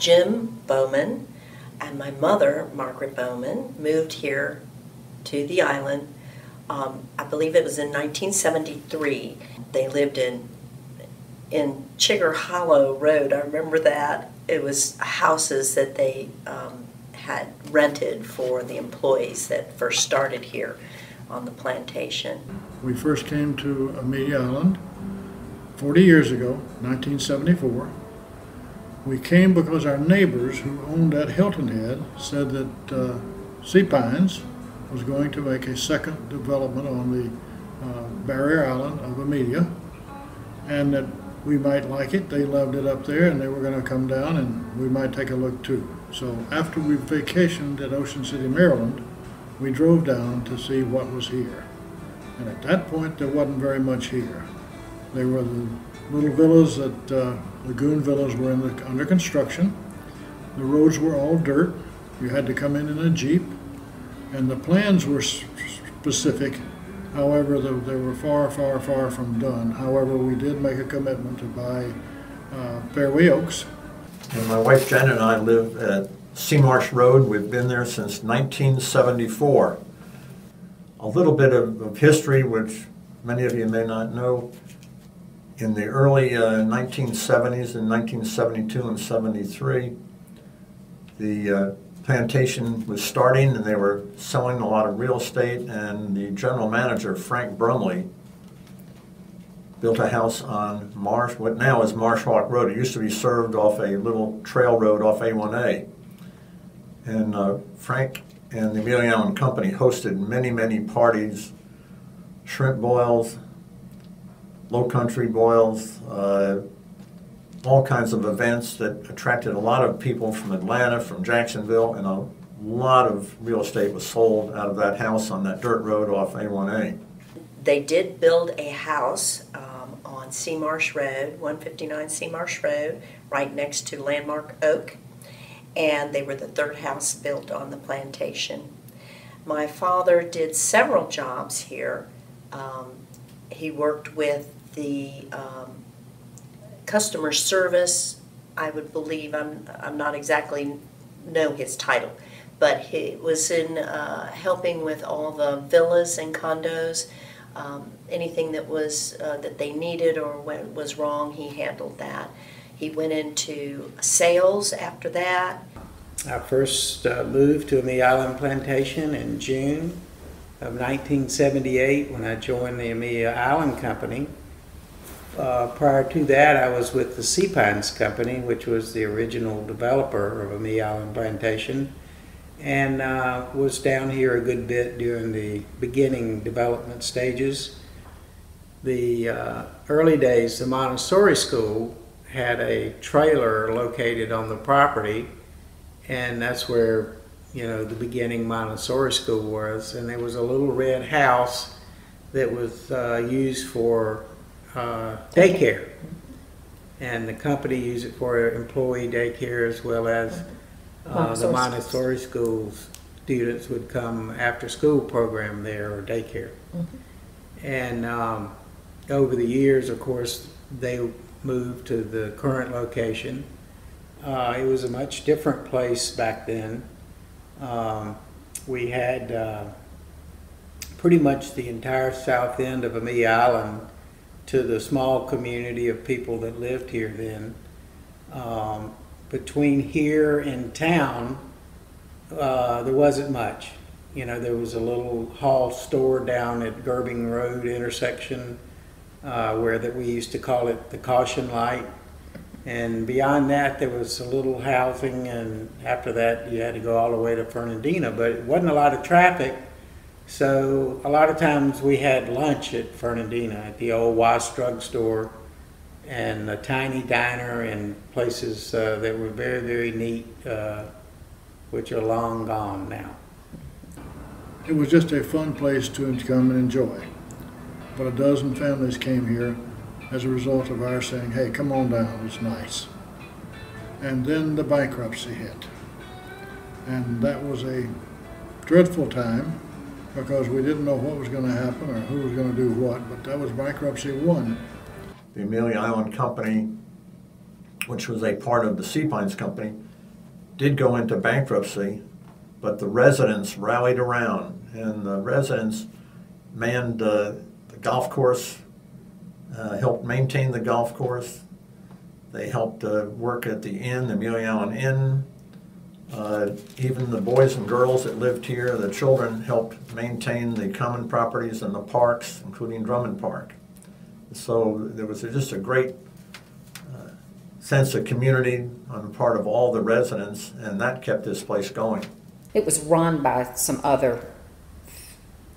Jim Bowman and my mother, Margaret Bowman, moved here to the island. I believe it was in 1973. They lived in Chigger Hollow Road. I remember that. It was houses that they had rented for the employees that first started here on the plantation. We first came to Amelia Island 40 years ago, 1974. We came because our neighbors who owned that Hilton Head said that Sea Pines was going to make a second development on the barrier island of Amelia, and that we might like it. They loved it up there, and they were going to come down and we might take a look too. So after we vacationed at Ocean City, Maryland, we drove down to see what was here. And at that point, there wasn't very much here. There were the little villas that lagoon villas were under construction. The roads were all dirt. You had to come in a Jeep. And the plans were specific. However, they were far, far, far from done. However, we did make a commitment to buy Fairway Oaks. And my wife Jen and I live at Seamarsh Road. We've been there since 1974. A little bit of history, which many of you may not know. In the early 1970s, in 1972 and 73, the plantation was starting and they were selling a lot of real estate, and the general manager, Frank Brumley, built a house on what now is Marshwalk Road. It used to be served off a little trail road off A1A. And Frank and the Amelia Island Company hosted many, many parties, shrimp boils, low country boils, all kinds of events that attracted a lot of people from Atlanta, from Jacksonville, and a lot of real estate was sold out of that house on that dirt road off A1A. They did build a house on Seamarsh Road, 159 Seamarsh Road, right next to Landmark Oak, and they were the third house built on the plantation. My father did several jobs here. He worked with the customer service, I would believe. I'm not exactly know his title, but he was in helping with all the villas and condos. Anything that was that they needed or what was wrong, he handled that. He went into sales after that. I first moved to Amelia Island Plantation in June of 1978 when I joined the Amelia Island Company. Prior to that, I was with the Sea Pines Company, which was the original developer of Amelia Island Plantation, and was down here a good bit during the beginning development stages. The early days, the Montessori school had a trailer located on the property, and that's where, you know, the beginning Montessori school was. And there was a little red house that was used for daycare, and the company used it for employee daycare as well as the Montessori school students would come after school program there, or daycare. And over the years, of course, they moved to the current location. It was a much different place back then. We had pretty much the entire south end of Amelia Island to the small community of people that lived here then. Between here and town, there wasn't much. You know, there was a little Hall store down at Gerbing Road intersection where that we used to call it the Caution Light. And beyond that, there was a little housing, and after that, you had to go all the way to Fernandina, but it wasn't a lot of traffic. So a lot of times we had lunch at Fernandina, at the old Wasp Drug Store, and a tiny diner, and places that were very, very neat, which are long gone now. It was just a fun place to come and enjoy. But a dozen families came here as a result of our saying, hey, come on down, it's nice. And then the bankruptcy hit. And that was a dreadful time, because we didn't know what was going to happen or who was going to do what, but that was bankruptcy one. The Amelia Island Company, which was a part of the Sea Pines Company, did go into bankruptcy, but the residents rallied around, and the residents manned the golf course, helped maintain the golf course. They helped work at the inn, the Amelia Island Inn. Even the boys and girls that lived here, the children helped maintain the common properties and the parks, including Drummond Park. So there was just a great sense of community on the part of all the residents, and that kept this place going. It was run by some other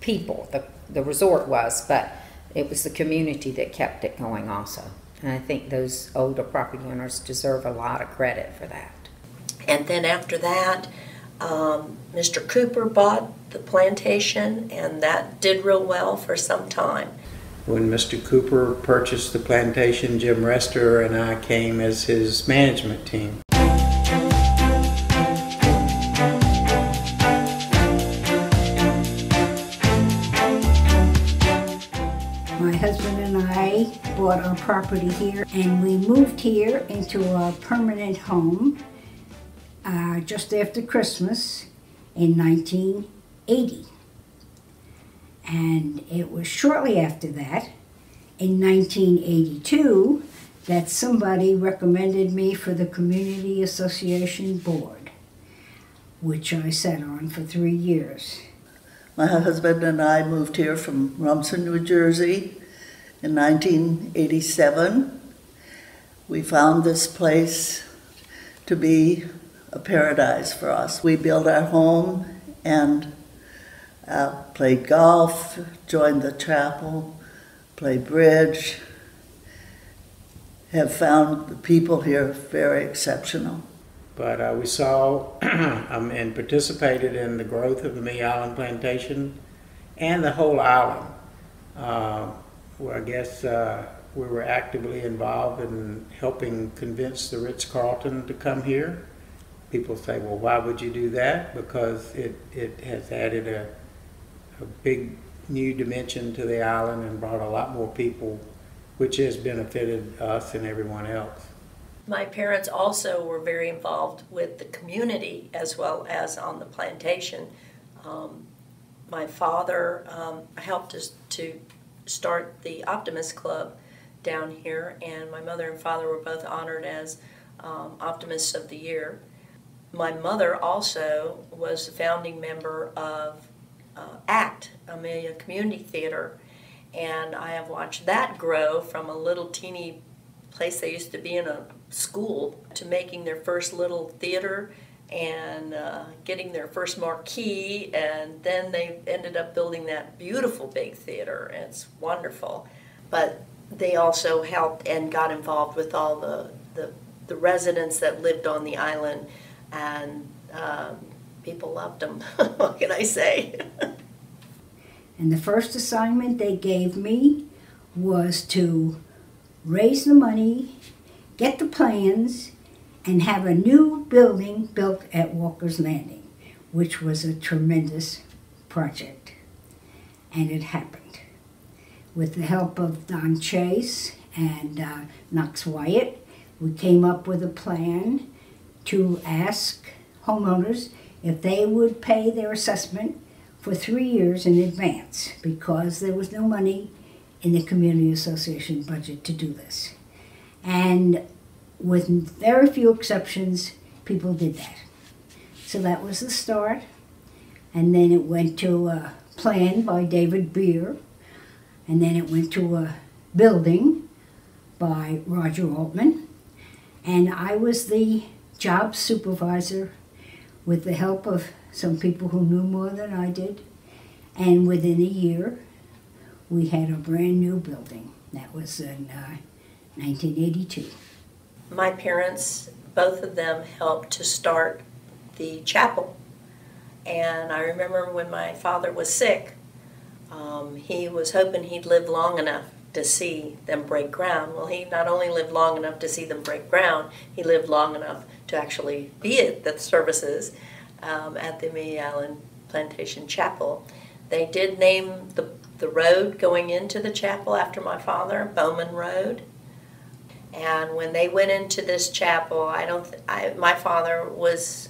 people, the resort was, but it was the community that kept it going also. And I think those older property owners deserve a lot of credit for that. And then after that, Mr. Cooper bought the plantation, and that did real well for some time. When Mr. Cooper purchased the plantation, Jim Rester and I came as his management team. My husband and I bought our property here, and we moved here into a permanent home just after Christmas in 1980. And it was shortly after that, in 1982, that somebody recommended me for the Community Association Board, which I sat on for 3 years. My husband and I moved here from Rumson, New Jersey in 1987. We found this place to be a paradise for us. We built our home and played golf, joined the chapel, played bridge, have found the people here very exceptional. But we saw and participated in the growth of the Amelia Island Plantation and the whole island. Where I guess we were actively involved in helping convince the Ritz-Carlton to come here. People say, well, why would you do that? Because it has added a big new dimension to the island and brought a lot more people, which has benefited us and everyone else. My parents also were very involved with the community as well as on the plantation. My father helped us to start the Optimist Club down here, and my mother and father were both honored as Optimists of the Year. My mother also was a founding member of ACT, Amelia Community Theater, and I have watched that grow from a little teeny place they used to be in a school to making their first little theater and getting their first marquee, and then they ended up building that beautiful big theater, and it's wonderful. But they also helped and got involved with all the residents that lived on the island, and people loved them. What can I say? And the first assignment they gave me was to raise the money, get the plans, and have a new building built at Walker's Landing, which was a tremendous project. And it happened. With the help of Don Chase and Knox Wyatt, we came up with a plan to ask homeowners if they would pay their assessment for 3 years in advance, because there was no money in the Community Association budget to do this. And with very few exceptions, people did that. So that was the start. And then it went to a plan by David Beer. And then it went to a building by Roger Altman. And I was the job supervisor with the help of some people who knew more than I did. And within a year, we had a brand new building. That was in 1982. My parents, both of them, helped to start the chapel. And I remember when my father was sick, he was hoping he'd live long enough to see them break ground. Well, he not only lived long enough to see them break ground, he lived long enough to actually be at the services at the Amelia Island Plantation Chapel. They did name the road going into the chapel after my father, Bowman Road. And when they went into this chapel, my father was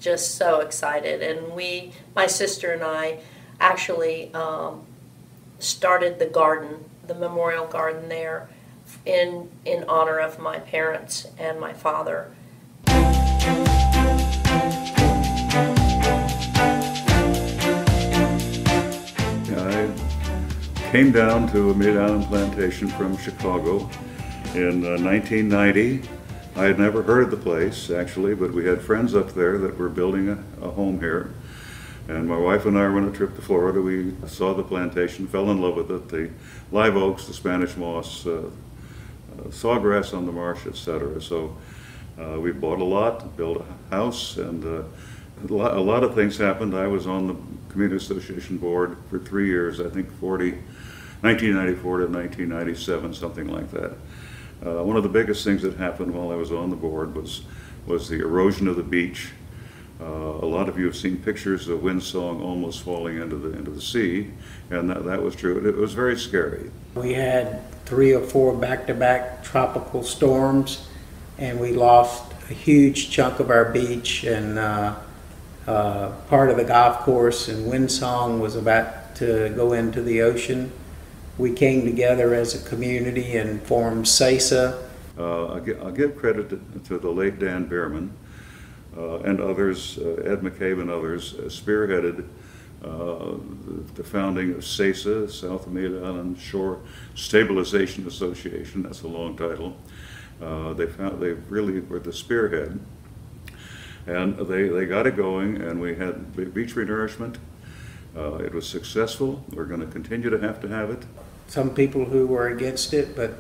just so excited. And my sister and I actually started the garden, the memorial garden there in honor of my parents and my father. I came down to Amelia Island Plantation from Chicago in 1990. I had never heard of the place, actually, but we had friends up there that were building a home here. And my wife and I were on a trip to Florida. We saw the plantation, fell in love with it, the live oaks, the Spanish moss, sawgrass on the marsh, etc. So we bought a lot, built a house, and a lot of things happened. I was on the Community Association board for 3 years, I think 1994 to 1997, something like that. One of the biggest things that happened while I was on the board was the erosion of the beach. A lot of you have seen pictures of Windsong almost falling into the sea, and that was true. It was very scary. We had 3 or 4 back-to-back tropical storms, and we lost a huge chunk of our beach, and part of the golf course in Windsong was about to go into the ocean. We came together as a community and formed SASA. I'll give credit to the late Dan Bierman and others, Ed McCabe and others, spearheaded the founding of SASA, South Amelia Island Shore Stabilization Association. That's a long title. They really were the spearhead, and they got it going, and we had beach renourishment. It was successful. We're going to continue to have it. Some people who were against it, but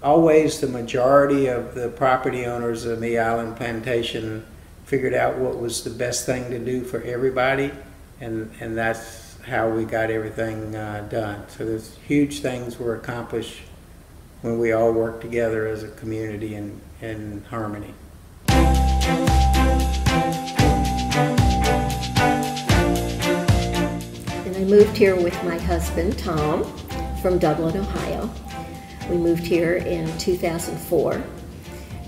always the majority of the property owners of the Island Plantation figured out what was the best thing to do for everybody, and that's how we got everything done. So there's huge things were accomplished when we all worked together as a community in harmony. And I moved here with my husband, Tom, from Dublin, Ohio. We moved here in 2004.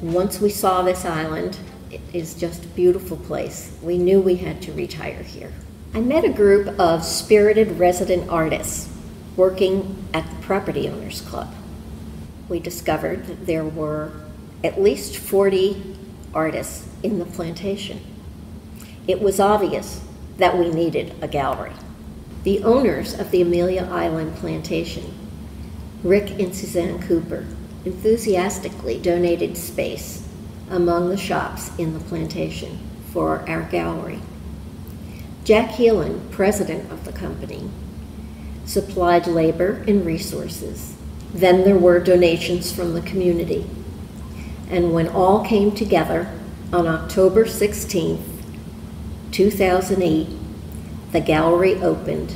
And once we saw this island, it is just a beautiful place. We knew we had to retire here. I met a group of spirited resident artists working at the Property Owners Club. We discovered that there were at least 40 artists in the plantation. It was obvious that we needed a gallery. The owners of the Amelia Island Plantation, Rick and Suzanne Cooper, enthusiastically donated space among the shops in the plantation for our gallery. Jack Heelan, president of the company, supplied labor and resources. Then there were donations from the community. And when all came together on October 16th, 2008, the gallery opened.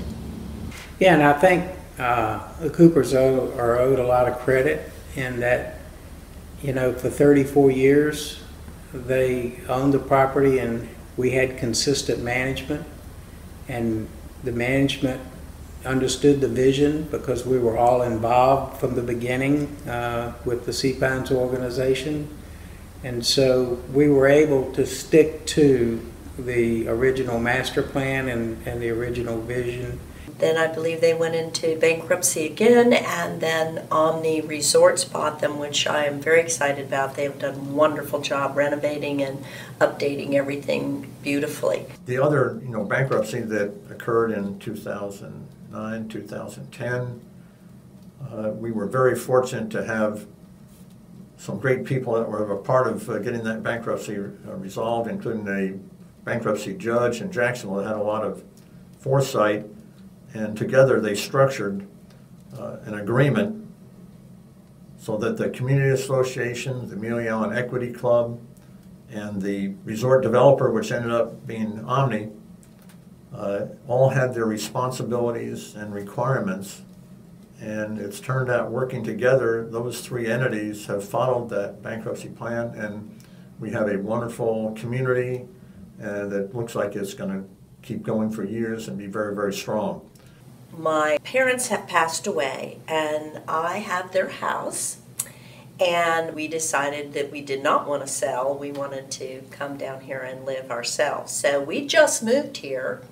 Yeah, and I think the Coopers are owed a lot of credit in that, you know, for 34 years they owned the property and we had consistent management, and the management understood the vision because we were all involved from the beginning with the Sea Pines organization, and so we were able to stick to the original master plan and the original vision. Then I believe they went into bankruptcy again, and then Omni Resorts bought them, which I am very excited about. They've done a wonderful job renovating and updating everything beautifully. The other, bankruptcy that occurred in 2009, 2010, we were very fortunate to have some great people that were a part of getting that bankruptcy resolved, including a bankruptcy judge in Jacksonville that had a lot of foresight. And together they structured an agreement so that the Community Association, the Amelia Island Equity Club, and the resort developer, which ended up being Omni, all had their responsibilities and requirements. And it's turned out working together, those 3 entities have followed that bankruptcy plan, and we have a wonderful community that looks like it's going to keep going for years and be very, very strong. My parents have passed away, and I have their house, And we decided that we did not want to sell. We wanted to come down here and live ourselves. So we just moved here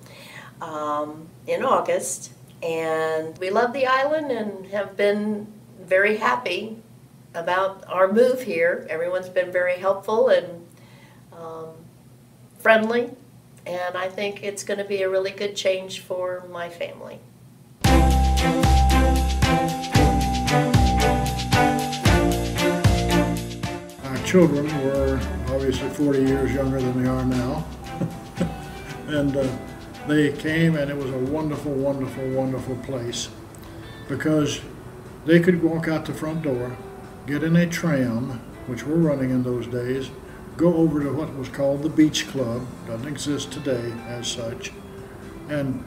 in August, and we love the island and have been very happy about our move here. Everyone's been very helpful and friendly, and I think it's going to be a really good change for my family. Our children were obviously 40 years younger than they are now. And they came, and it was a wonderful, wonderful, wonderful place because they could walk out the front door, get in a tram, which were running in those days, go over to what was called the Beach Club, doesn't exist today as such, and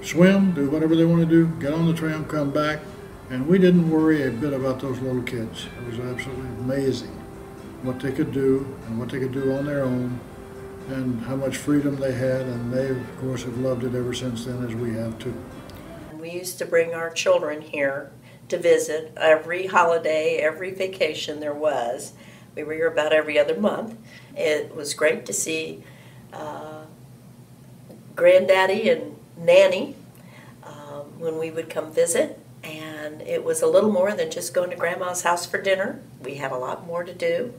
swim, do whatever they want to do, get on the tram, come back, and we didn't worry a bit about those little kids. It was absolutely amazing what they could do and what they could do on their own and how much freedom they had, and they, of course, have loved it ever since then, as we have too. We used to bring our children here to visit every holiday, every vacation there was. We were here about every other month. It was great to see Granddaddy and Nanny when we would come visit, and it was a little more than just going to Grandma's house for dinner. We had a lot more to do.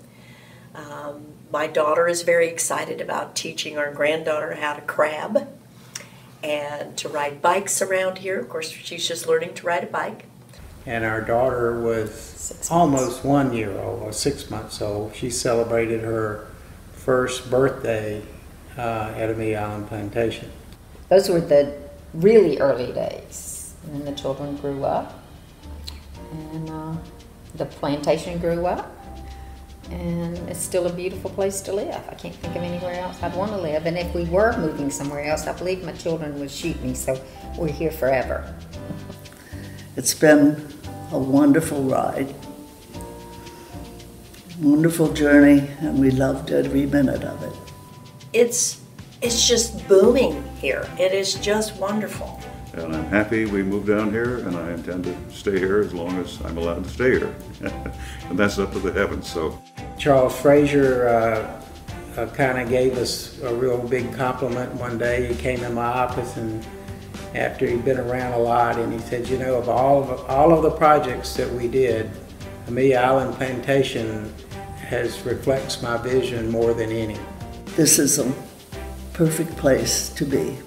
My daughter is very excited about teaching our granddaughter how to crab and to ride bikes around here. Of course, she's just learning to ride a bike. And our daughter was almost 1 year old, or 6 months old. She celebrated her first birthday at Amelia Island Plantation. Those were the really early days. And then the children grew up, and the plantation grew up, and it's still a beautiful place to live. I can't think of anywhere else I'd want to live. And if we were moving somewhere else, I believe my children would shoot me, so we're here forever. It's been a wonderful ride, wonderful journey, and we loved every minute of it. It's just booming here. It is just wonderful. And I'm happy we moved down here, and I intend to stay here as long as I'm allowed to stay here. And that's up to the heavens, so. Charles Frazier kind of gave us a real big compliment one day. He came in my office, and after he'd been around a lot, and he said, you know, of all of the projects that we did, Amelia Island Plantation reflects my vision more than any. This is a perfect place to be.